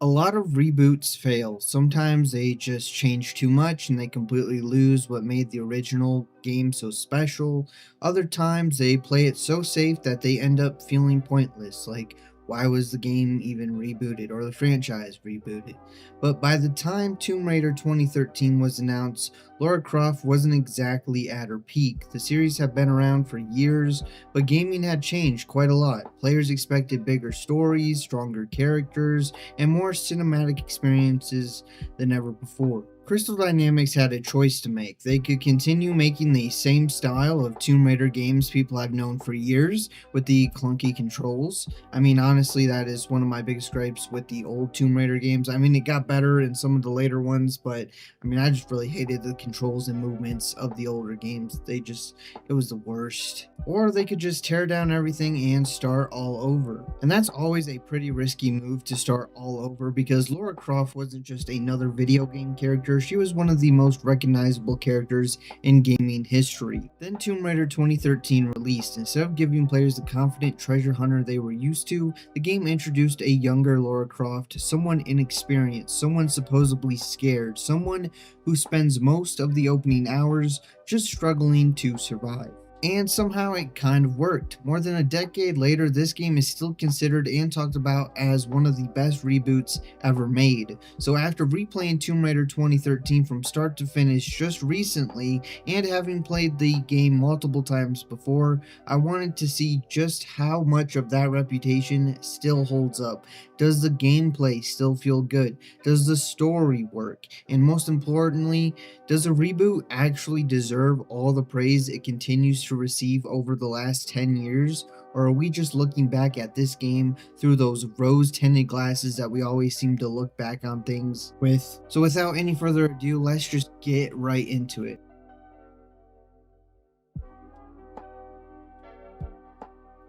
A lot of reboots fail. Sometimes they just change too much and they completely lose what made the original game so special. Other times they play it so safe that they end up feeling pointless, like why was the game even rebooted or the franchise rebooted? But by the time Tomb Raider 2013 was announced, Lara Croft wasn't exactly at her peak. The series had been around for years, but gaming had changed quite a lot. Players expected bigger stories, stronger characters, and more cinematic experiences than ever before. Crystal Dynamics had a choice to make. They could continue making the same style of Tomb Raider games people have known for years with the clunky controls. I mean, honestly, that is one of my biggest gripes with the old Tomb Raider games. I mean, it got better in some of the later ones, but I mean, I just really hated the controls and movements of the older games. It was the worst. Or they could just tear down everything and start all over. And that's always a pretty risky move to start all over because Lara Croft wasn't just another video game character, she was one of the most recognizable characters in gaming history. Then Tomb Raider 2013 released. Instead of giving players the confident treasure hunter they were used to, the game introduced a younger Lara Croft, someone inexperienced, someone supposedly scared, someone who spends most of the opening hours just struggling to survive. And somehow it kind of worked. More than a decade later, this game is still considered and talked about as one of the best reboots ever made. So after replaying Tomb Raider 2013 from start to finish just recently, and having played the game multiple times before, I wanted to see just how much of that reputation still holds up. Does the gameplay still feel good? Does the story work? And most importantly, does a reboot actually deserve all the praise it continues to receive over the last 10 years? Or are we just looking back at this game through those rose-tinted glasses that we always seem to look back on things with? So without any further ado, let's just get right into it.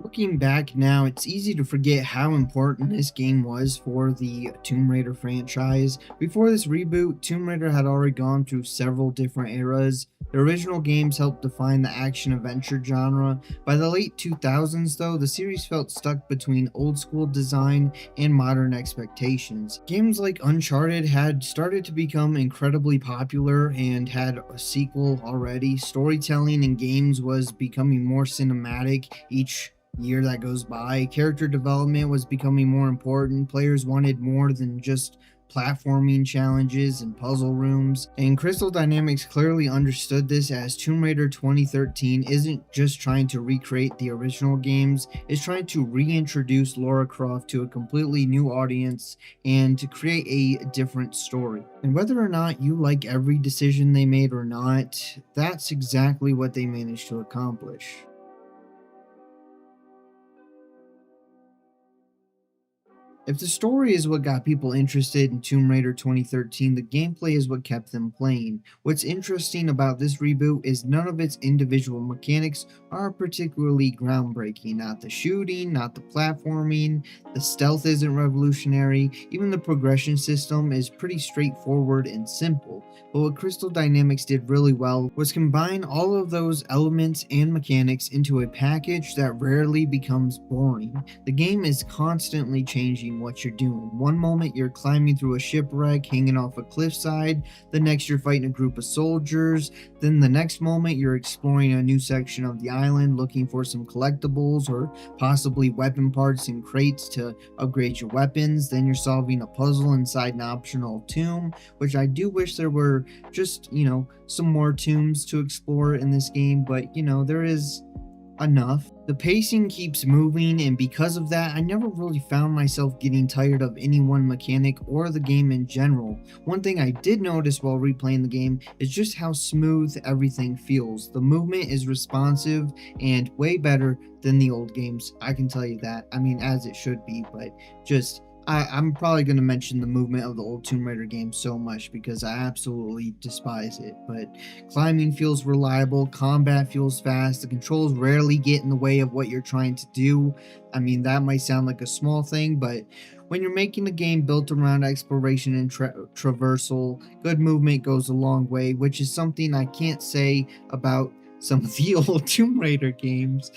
Looking back now, it's easy to forget how important this game was for the Tomb Raider franchise. Before this reboot, Tomb Raider had already gone through several different eras. The original games helped define the action-adventure genre. By the late 2000s, though, the series felt stuck between old-school design and modern expectations. Games like Uncharted had started to become incredibly popular and had a sequel already. Storytelling in games was becoming more cinematic each year that goes by. Character development was becoming more important. Players wanted more than just platforming challenges and puzzle rooms, and Crystal Dynamics clearly understood this, as Tomb Raider 2013 isn't just trying to recreate the original games, it's trying to reintroduce Lara Croft to a completely new audience and to create a different story. And whether or not you like every decision they made or not, that's exactly what they managed to accomplish. If the story is what got people interested in Tomb Raider 2013, the gameplay is what kept them playing. What's interesting about this reboot is none of its individual mechanics are particularly groundbreaking. Not the shooting, not the platforming, the stealth isn't revolutionary, even the progression system is pretty straightforward and simple. But what Crystal Dynamics did really well was combine all of those elements and mechanics into a package that rarely becomes boring. The game is constantly changing what you're doing. One moment you're climbing through a shipwreck, hanging off a cliffside, the next you're fighting a group of soldiers, then the next moment you're exploring a new section of the island looking for some collectibles or possibly weapon parts and crates to upgrade your weapons, then you're solving a puzzle inside an optional tomb, which I do wish there were just, some more tombs to explore in this game, but there is enough. The pacing keeps moving, and because of that, I never really found myself getting tired of any one mechanic or the game in general. One thing I did notice while replaying the game is just how smooth everything feels. The movement is responsive and way better than the old games, I can tell you that. I mean, as it should be, but I'm probably going to mention the movement of the old Tomb Raider game so much because I absolutely despise it. But climbing feels reliable, combat feels fast, the controls rarely get in the way of what you're trying to do. I mean, that might sound like a small thing, but when you're making a game built around exploration and traversal, good movement goes a long way, which is something I can't say about some of the old Tomb Raider games.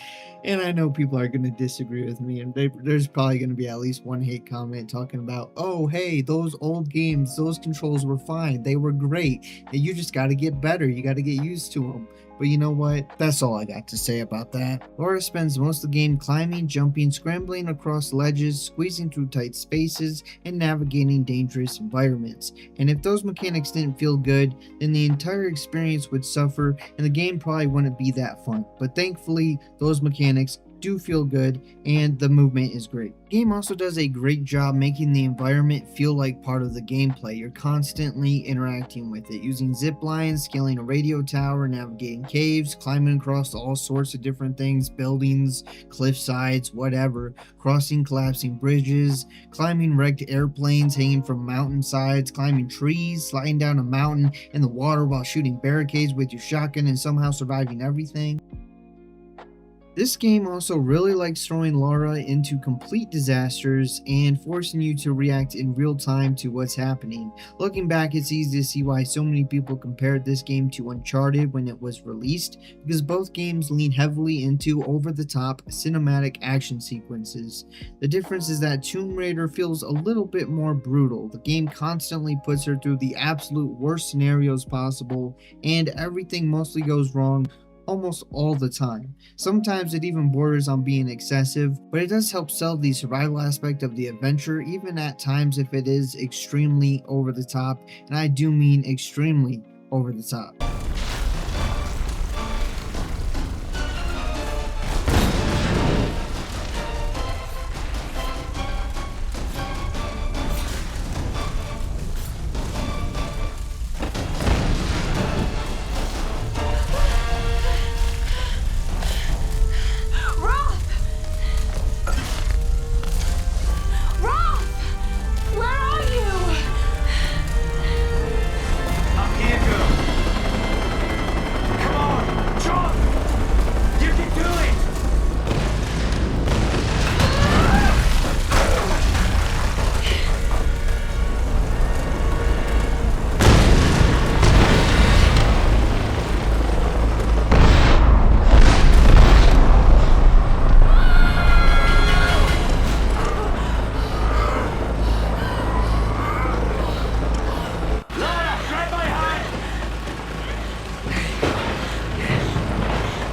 And I know people are going to disagree with me, and there's probably going to be at least one hate comment talking about, oh, hey, those old games, those controls were fine. They were great. And you just got to get better. You got to get used to them. But you know what? That's all I got to say about that. Laura spends most of the game climbing, jumping, scrambling across ledges, squeezing through tight spaces, and navigating dangerous environments. And if those mechanics didn't feel good, then the entire experience would suffer and the game probably wouldn't be that fun. But thankfully, those mechanics do feel good and the movement is great. The game also does a great job making the environment feel like part of the gameplay. You're constantly interacting with it, using zip lines, scaling a radio tower, navigating caves, climbing across all sorts of different things, buildings, cliff sides, whatever, crossing collapsing bridges, climbing wrecked airplanes hanging from mountain sides, climbing trees, sliding down a mountain in the water while shooting barricades with your shotgun and somehow surviving everything. This game also really likes throwing Lara into complete disasters and forcing you to react in real time to what's happening. Looking back, it's easy to see why so many people compared this game to Uncharted when it was released, because both games lean heavily into over-the-top cinematic action sequences. The difference is that Tomb Raider feels a little bit more brutal. The game constantly puts her through the absolute worst scenarios possible, and everything mostly goes wrong almost all the time. Sometimes it even borders on being excessive, but it does help sell the survival aspect of the adventure, even at times if it is extremely over the top, and I do mean extremely over the top.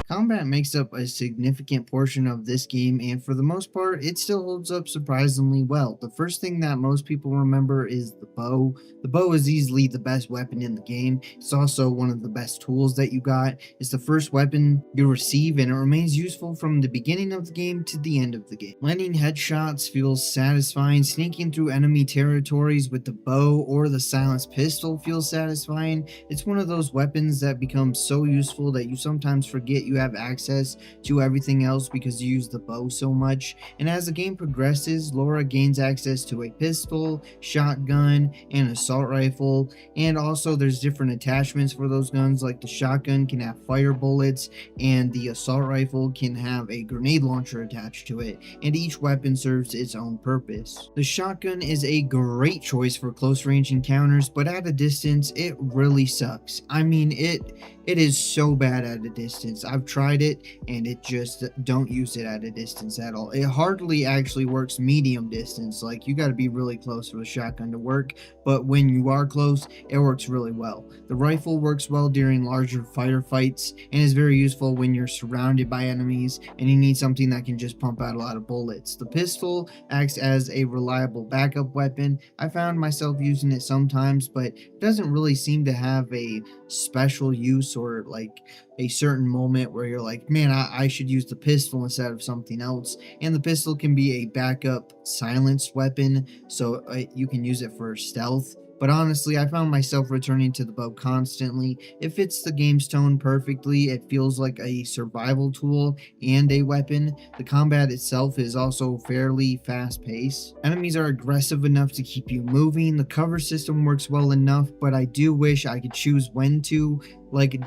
Combat makes up a significant portion of this game, and for the most part, it still holds up surprisingly well. The first thing that most people remember is the bow. The bow is easily the best weapon in the game. It's also one of the best tools that you got. It's the first weapon you receive, and it remains useful from the beginning of the game to the end of the game. Landing headshots feels satisfying. Sneaking through enemy territories with the bow or the silenced pistol feels satisfying. It's one of those weapons that becomes so useful that you sometimes forget you have access to everything else because you use the bow so much. And as the game progresses, Laura gains access to a pistol, shotgun, and assault rifle, and also there's different attachments for those guns, like the shotgun can have fire bullets and the assault rifle can have a grenade launcher attached to it, and each weapon serves its own purpose. The shotgun is a great choice for close range encounters, but at a distance it really sucks. I mean, it is so bad at a distance. I've tried it and it just don't use it at a distance at all. It hardly actually works medium distance. Like, you got to be really close for the shotgun to work, but when you are close, it works really well. The rifle works well during larger firefights and is very useful when you're surrounded by enemies and you need something that can just pump out a lot of bullets. The pistol acts as a reliable backup weapon. I found myself using it sometimes, but it doesn't really seem to have a special use or like a certain moment where you're like, man, I should use the pistol instead of something else. And the pistol can be a backup silenced weapon, so you can use it for stealth. But honestly, I found myself returning to the bow constantly. It fits the game's tone perfectly. It feels like a survival tool and a weapon. The combat itself is also fairly fast-paced. Enemies are aggressive enough to keep you moving. The cover system works well enough, but I do wish I could choose when to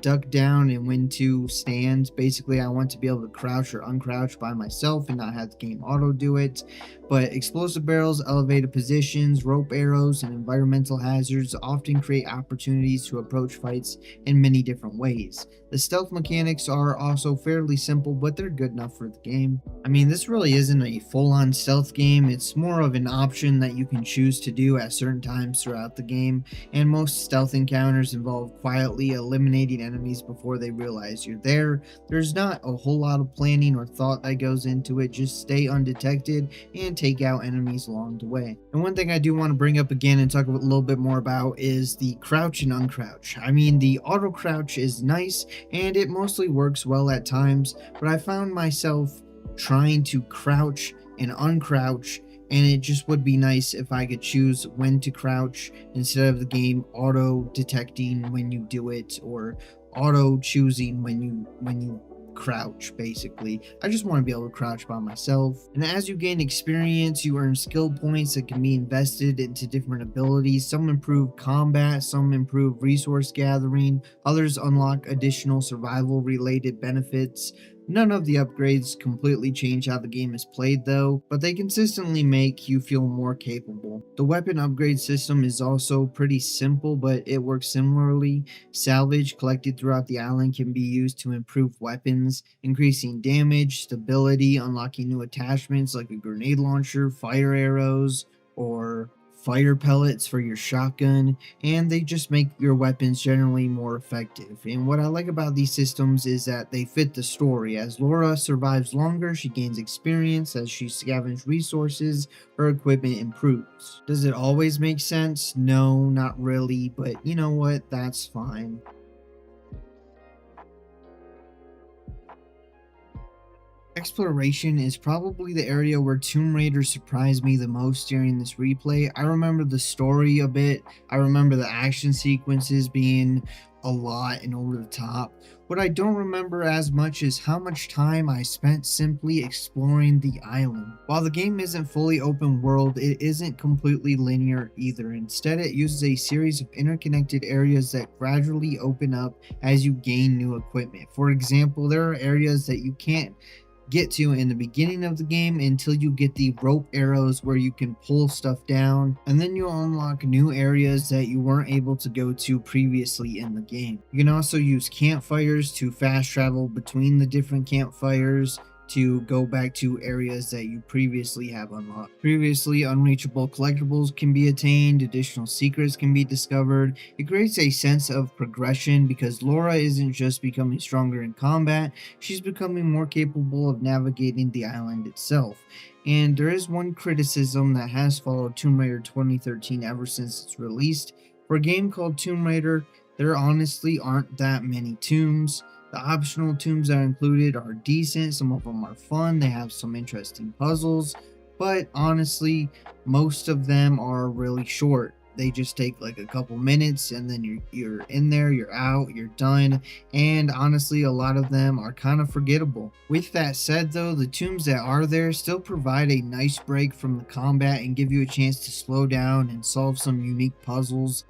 duck down and when to stand. Basically, I want to be able to crouch or uncrouch by myself and not have the game auto do it. But explosive barrels, elevated positions, rope arrows, and environmental hazards often create opportunities to approach fights in many different ways. The stealth mechanics are also fairly simple, but they're good enough for the game. I mean, this really isn't a full-on stealth game, it's more of an option that you can choose to do at certain times throughout the game, and most stealth encounters involve quietly eliminating enemies before they realize you're there. There's not a whole lot of planning or thought that goes into it, just stay undetected and take out enemies along the way. And one thing I do want to bring up again and talk a little bit more about is the crouch and uncrouch. I mean, the auto crouch is nice and it mostly works well at times, but I found myself trying to crouch and uncrouch, and it just would be nice if I could choose when to crouch instead of the game auto detecting when you do it, or auto choosing when you crouch. Basically, I just want to be able to crouch by myself. And as you gain experience, you earn skill points that can be invested into different abilities. Some improve combat, some improve resource gathering, others unlock additional survival related benefits. None of the upgrades completely change how the game is played though, but they consistently make you feel more capable. The weapon upgrade system is also pretty simple, but it works similarly. Salvage collected throughout the island can be used to improve weapons, increasing damage, stability, unlocking new attachments like a grenade launcher, fire arrows, or fire pellets for your shotgun, and they just make your weapons generally more effective. And what I like about these systems is that they fit the story. As Laura survives longer, she gains experience. As she scavenges resources, her equipment improves. Does it always make sense? No, not really, but you know what? That's fine. Exploration is probably the area where Tomb Raider surprised me the most during this replay. I remember the story a bit, I remember the action sequences being a lot and over the top. What I don't remember as much is how much time I spent simply exploring the island. While the game isn't fully open world, it isn't completely linear either. Instead, it uses a series of interconnected areas that gradually open up as you gain new equipment. For example, there are areas that you can't get to in the beginning of the game until you get the rope arrows where you can pull stuff down, and then you'll unlock new areas that you weren't able to go to previously in the game. You can also use campfires to fast travel between the different campfires to go back to areas that you previously have unlocked. Previously unreachable collectibles can be attained, additional secrets can be discovered. It creates a sense of progression because Laura isn't just becoming stronger in combat, she's becoming more capable of navigating the island itself. And there is one criticism that has followed Tomb Raider 2013 ever since its released. For a game called Tomb Raider, there honestly aren't that many tombs. The optional tombs that are included are decent, some of them are fun, they have some interesting puzzles, but honestly, most of them are really short. They just take like a couple minutes and then you're in there, you're out, you're done, and honestly, a lot of them are kind of forgettable. With that said though, the tombs that are there still provide a nice break from the combat and give you a chance to slow down and solve some unique puzzles.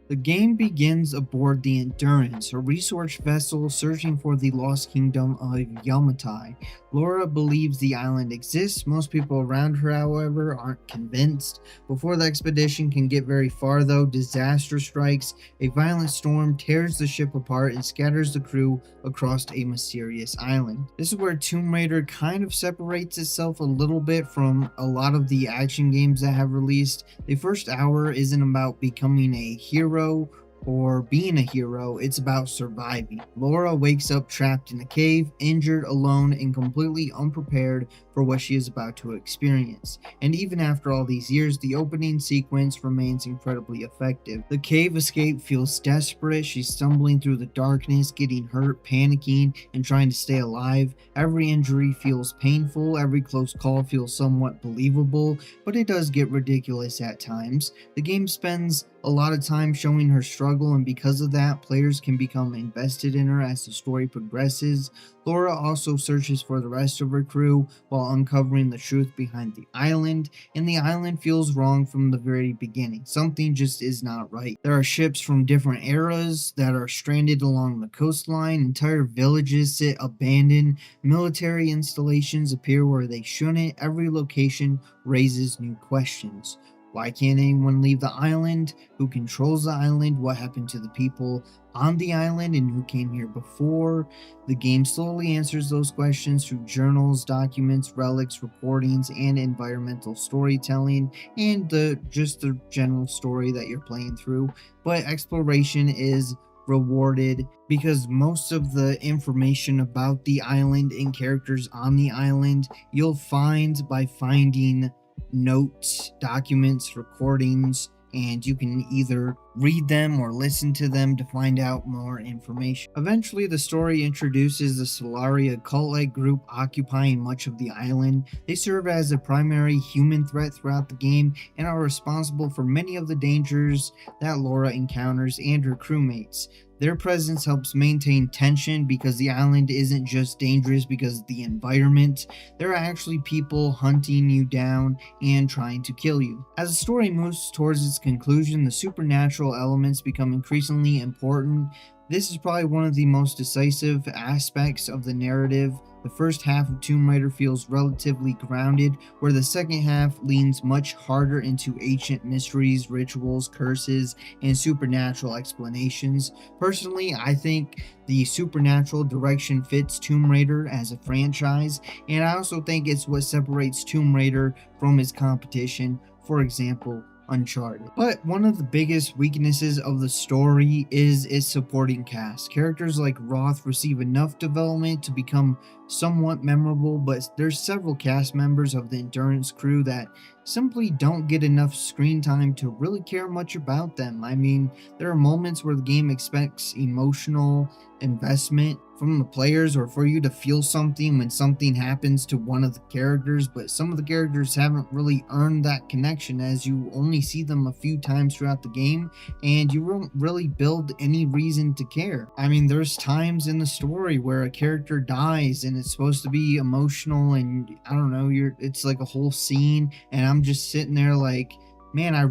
The game begins aboard the Endurance, a research vessel searching for the lost kingdom of Yamatai. Laura believes the island exists. Most people around her, however, aren't convinced. Before the expedition can get very far, though, disaster strikes. A violent storm tears the ship apart and scatters the crew across a mysterious island. This is where Tomb Raider kind of separates itself a little bit from a lot of the action games that have released. The first hour isn't about becoming a hero or being a hero, it's about surviving. Laura wakes up trapped in a cave, injured, alone, and completely unprepared for what she is about to experience. And even after all these years, the opening sequence remains incredibly effective. The cave escape feels desperate. She's stumbling through the darkness, getting hurt, panicking, and trying to stay alive. Every injury feels painful, every close call feels somewhat believable, but it does get ridiculous at times. The game spends a lot of time showing her struggle, and because of that, players can become invested in her as the story progresses. Laura also searches for the rest of her crew while uncovering the truth behind the island, and the island feels wrong from the very beginning. Something just is not right. There are ships from different eras that are stranded along the coastline, entire villages sit abandoned, military installations appear where they shouldn't, every location raises new questions. Why can't anyone leave the island? Who controls the island? What happened to the people on the island and who came here before? The game slowly answers those questions through journals, documents, relics, recordings, and environmental storytelling, and just the general story that you're playing through. But exploration is rewarded because most of the information about the island and characters on the island you'll find by finding notes, documents, recordings, and you can either read them or listen to them to find out more information. Eventually, the story introduces the Solaria cult-like group occupying much of the island. They serve as a primary human threat throughout the game and are responsible for many of the dangers that Laura encounters and her crewmates. Their presence helps maintain tension because the island isn't just dangerous because of the environment. There are actually people hunting you down and trying to kill you. As the story moves towards its conclusion, the supernatural elements become increasingly important. This is probably one of the most decisive aspects of the narrative. The first half of Tomb Raider feels relatively grounded, where the second half leans much harder into ancient mysteries, rituals, curses, and supernatural explanations. Personally, I think the supernatural direction fits Tomb Raider as a franchise, and I also think it's what separates Tomb Raider from its competition, for example, Uncharted. But one of the biggest weaknesses of the story is its supporting cast. Characters like Roth receive enough development to become somewhat memorable, but there's several cast members of the Endurance crew that simply don't get enough screen time to really care much about them. I mean, there are moments where the game expects emotional investment from the players or for you to feel something when something happens to one of the characters, but some of the characters haven't really earned that connection as you only see them a few times throughout the game and you won't really build any reason to care. I mean, there's times in the story where a character dies and it's supposed to be emotional and I don't know, it's like a whole scene and I'm just sitting there like, man, I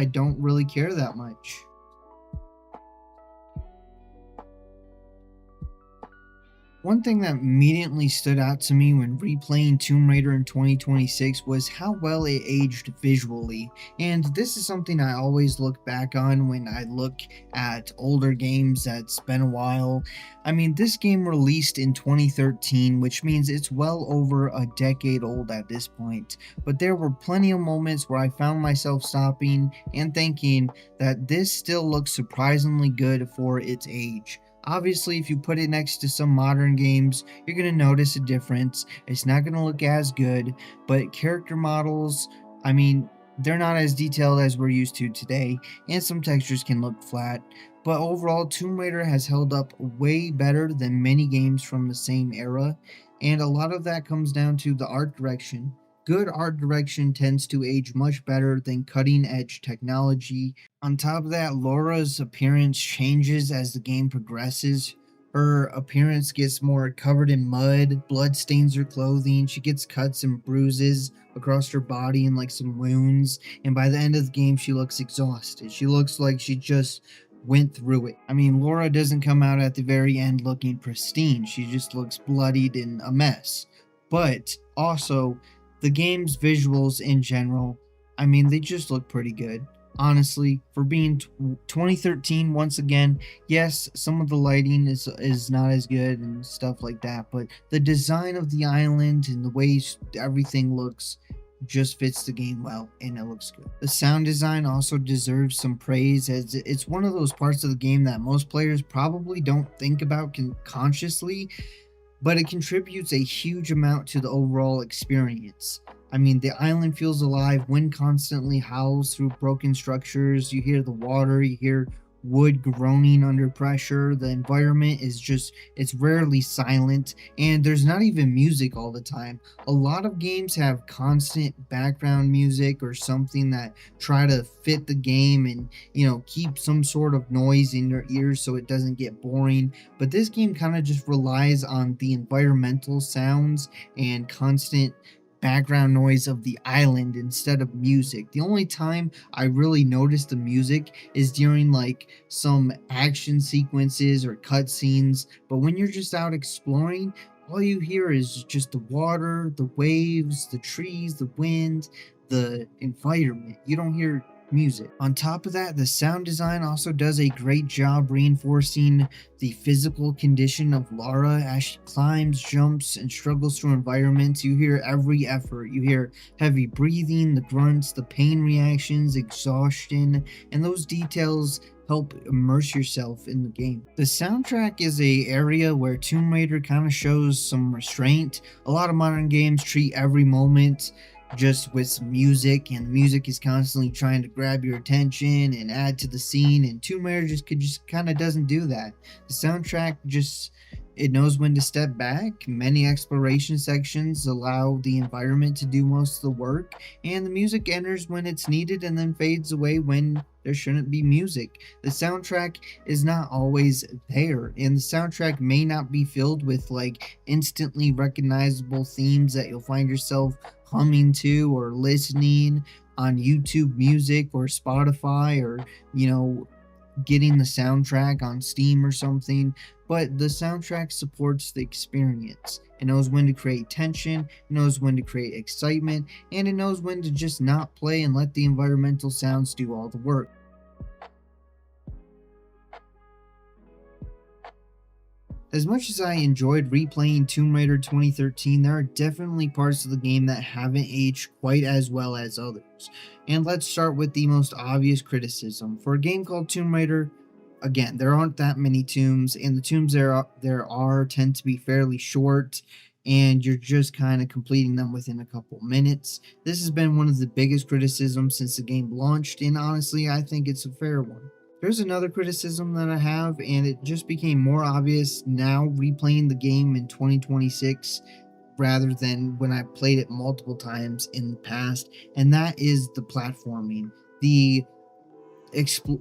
don't really care that much. One thing that immediately stood out to me when replaying Tomb Raider in 2026 was how well it aged visually, and this is something I always look back on when I look at older games that's been a while. I mean, this game released in 2013, which means it's well over a decade old at this point, but there were plenty of moments where I found myself stopping and thinking that this still looks surprisingly good for its age. Obviously, if you put it next to some modern games, you're going to notice a difference. It's not going to look as good, but character models, I mean, they're not as detailed as we're used to today, and some textures can look flat. But overall, Tomb Raider has held up way better than many games from the same era, and a lot of that comes down to the art direction. Good art direction tends to age much better than cutting edge technology. On top of that, Laura's appearance changes as the game progresses. Her appearance gets more covered in mud, blood stains her clothing, she gets cuts and bruises across her body and like some wounds, and by the end of the game she looks exhausted. She looks like she just went through it. I mean, Laura doesn't come out at the very end looking pristine, she just looks bloodied and a mess. But also, the game's visuals in general, I mean, they just look pretty good. Honestly, for being 2013, once again, yes, some of the lighting is not as good and stuff like that, but the design of the island and the way everything looks just fits the game well and it looks good. The sound design also deserves some praise as it's one of those parts of the game that most players probably don't think about consciously, but it contributes a huge amount to the overall experience. I mean, the island feels alive, wind constantly howls through broken structures, you hear the water, you hear wood groaning under pressure. The environment is just, it's rarely silent, and there's not even music all the time. A lot of games have constant background music or something that try to fit the game and, keep some sort of noise in your ears so it doesn't get boring. But this game kind of just relies on the environmental sounds and constant background noise of the island instead of music. The only time I really notice the music is during like some action sequences or cutscenes, but when you're just out exploring, all you hear is just the water, the waves, the trees, the wind, the environment. You don't hear music. On top of that, the sound design also does a great job reinforcing the physical condition of Lara as she climbs, jumps, and struggles through environments. You hear every effort. You hear heavy breathing, the grunts, the pain reactions, exhaustion, and those details help immerse yourself in the game. The soundtrack is a area where Tomb Raider kind of shows some restraint. A lot of modern games treat every moment just with music, and music is constantly trying to grab your attention and add to the scene, and Tomb Raider just kind of doesn't do that. The soundtrack just, it knows when to step back. Many exploration sections allow the environment to do most of the work, and the music enters when it's needed and then fades away when there shouldn't be music. The soundtrack is not always there, and the soundtrack may not be filled with like instantly recognizable themes that you'll find yourself humming to or listening on YouTube Music or Spotify, or getting the soundtrack on Steam or something. But the soundtrack supports the experience. It knows when to create tension, it knows when to create excitement, and it knows when to just not play and let the environmental sounds do all the work. As much as I enjoyed replaying Tomb Raider 2013, there are definitely parts of the game that haven't aged quite as well as others. And let's start with the most obvious criticism. For a game called Tomb Raider, again, there aren't that many tombs, and the tombs there are tend to be fairly short, and you're just kind of completing them within a couple minutes. This has been one of the biggest criticisms since the game launched, and honestly, I think it's a fair one. There's another criticism that I have, and it just became more obvious now replaying the game in 2026 rather than when I played it multiple times in the past, and that is the platforming, the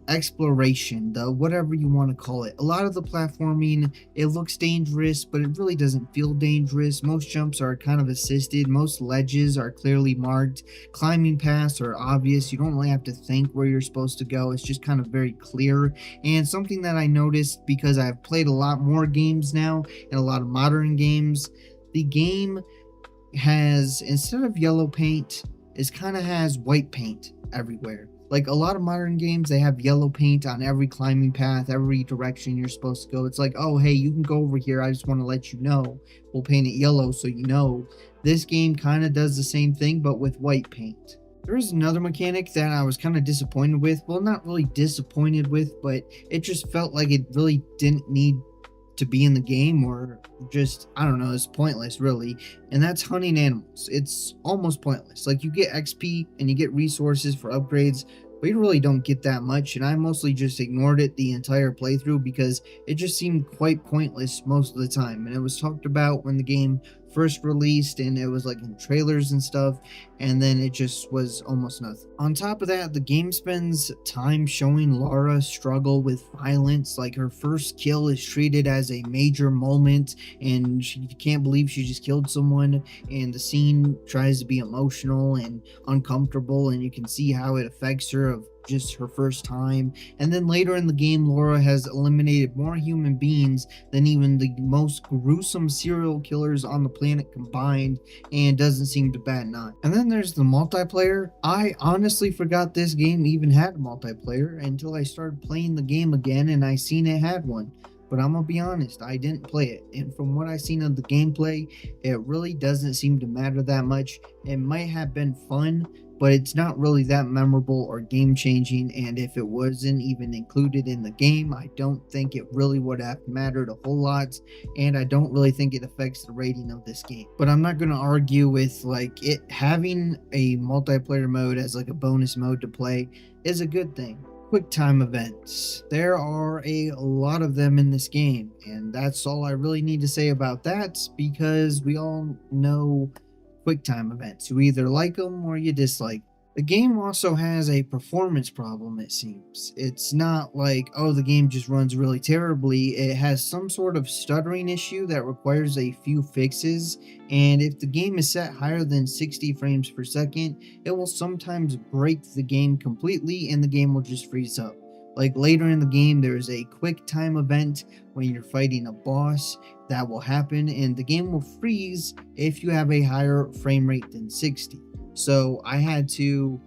exploration, the whatever you want to call it. A lot of the platforming, it looks dangerous, but it really doesn't feel dangerous. Most jumps are kind of assisted, most ledges are clearly marked, climbing paths are obvious. You don't really have to think where you're supposed to go. It's just kind of very clear. And something that I noticed, because I've played a lot more games now and a lot of modern games, the game has, instead of yellow paint, it kind of has white paint everywhere. Like a lot of modern games, they have yellow paint on every climbing path, every direction you're supposed to go. It's like, oh, hey, you can go over here. I just want to let you know. We'll paint it yellow so you know. This game kind of does the same thing, but with white paint. There is another mechanic that I was kind of disappointed with. Well, not really disappointed with, but it just felt like it really didn't need to be in the game, or just, I don't know, it's pointless really. And that's hunting animals. It's almost pointless. Like, you get XP and you get resources for upgrades, but you really don't get that much, and I mostly just ignored it the entire playthrough because it just seemed quite pointless most of the time. And it was talked about when the game first released, and it was like in trailers and stuff, and then it just was almost nothing. On top of that, the game spends time showing Lara struggle with violence. Like, her first kill is treated as a major moment, and she can't believe she just killed someone, and the scene tries to be emotional and uncomfortable, and you can see how it affects her of just her first time. And then later in the game, Lara has eliminated more human beings than even the most gruesome serial killers on the planet combined, and doesn't seem to bat an eye. And then there's the multiplayer. I honestly forgot this game even had a multiplayer until I started playing the game again and I seen it had one. But I'm gonna be honest, I didn't play it, and from what I've seen of the gameplay, it really doesn't seem to matter that much. It might have been fun, but it's not really that memorable or game changing, and if it wasn't even included in the game, I don't think it really would have mattered a whole lot, and I don't really think it affects the rating of this game. But I'm not going to argue with like it having a multiplayer mode as like a bonus mode to play is a good thing. Quick time events. There are a lot of them in this game, and that's all I really need to say about that because we all know quick time events. You either like them or you dislike. The game also has a performance problem, it seems. It's not like, oh, the game just runs really terribly. It has some sort of stuttering issue that requires a few fixes, and if the game is set higher than 60 frames per second, it will sometimes break the game completely and the game will just freeze up. Like later in the game, there is a quick time event when you're fighting a boss that will happen, and the game will freeze if you have a higher frame rate than 60. So I had to,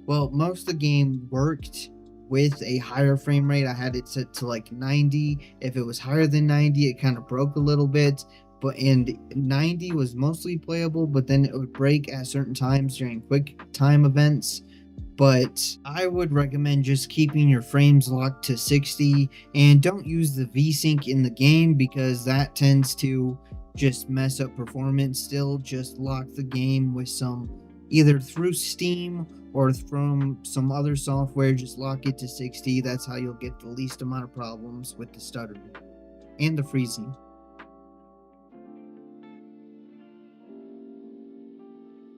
well, most of the game worked with a higher frame rate. I had it set to like 90. If it was higher than 90, it kind of broke a little bit. And 90 was mostly playable, but then it would break at certain times during quick time events. But I would recommend just keeping your frames locked to 60 and don't use the VSync in the game because that tends to just mess up performance. Still, just lock the game with some, either through Steam or from some other software, just lock it to 60. That's how you'll get the least amount of problems with the stuttering and the freezing.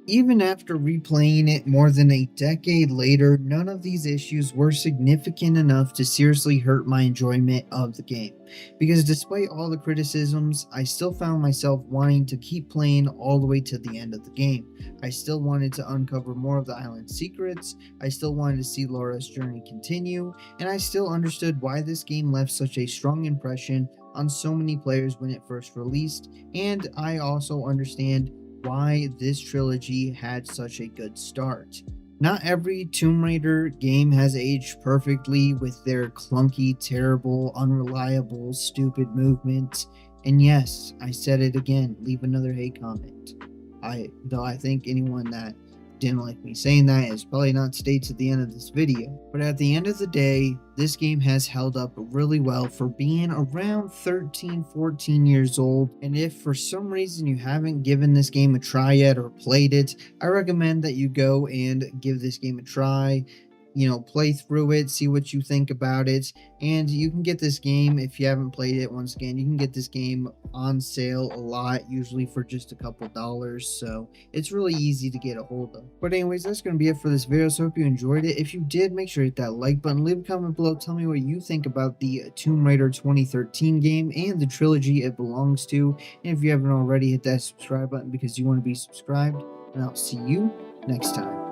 Even after replaying it more than a decade later, none of these issues were significant enough to seriously hurt my enjoyment of the game. Because despite all the criticisms, I still found myself wanting to keep playing all the way to the end of the game. I still wanted to uncover more of the island's secrets, I still wanted to see Laura's journey continue, and I still understood why this game left such a strong impression on so many players when it first released, and I also understand why this trilogy had such a good start. Not every Tomb Raider game has aged perfectly with their clunky, terrible, unreliable, stupid movements. And yes, I said it again, leave another hate comment. Though I think anyone that didn't like me saying that is probably not stayed to the end of this video. But at the end of the day, this game has held up really well for being around 13, 14 years old. And if for some reason you haven't given this game a try yet or played it, I recommend that you go and give this game a try. Play through it, see what you think about it, and you can get this game if you haven't played it. Once again, you can get this game on sale a lot, usually for just a couple dollars, so it's really easy to get a hold of. But anyways, that's going to be it for this video, so hope you enjoyed it. If you did, make sure to hit that like button, leave a comment below, tell me what you think about the Tomb Raider 2013 game and the trilogy it belongs to, and if you haven't already, hit that subscribe button because you want to be subscribed, and I'll see you next time.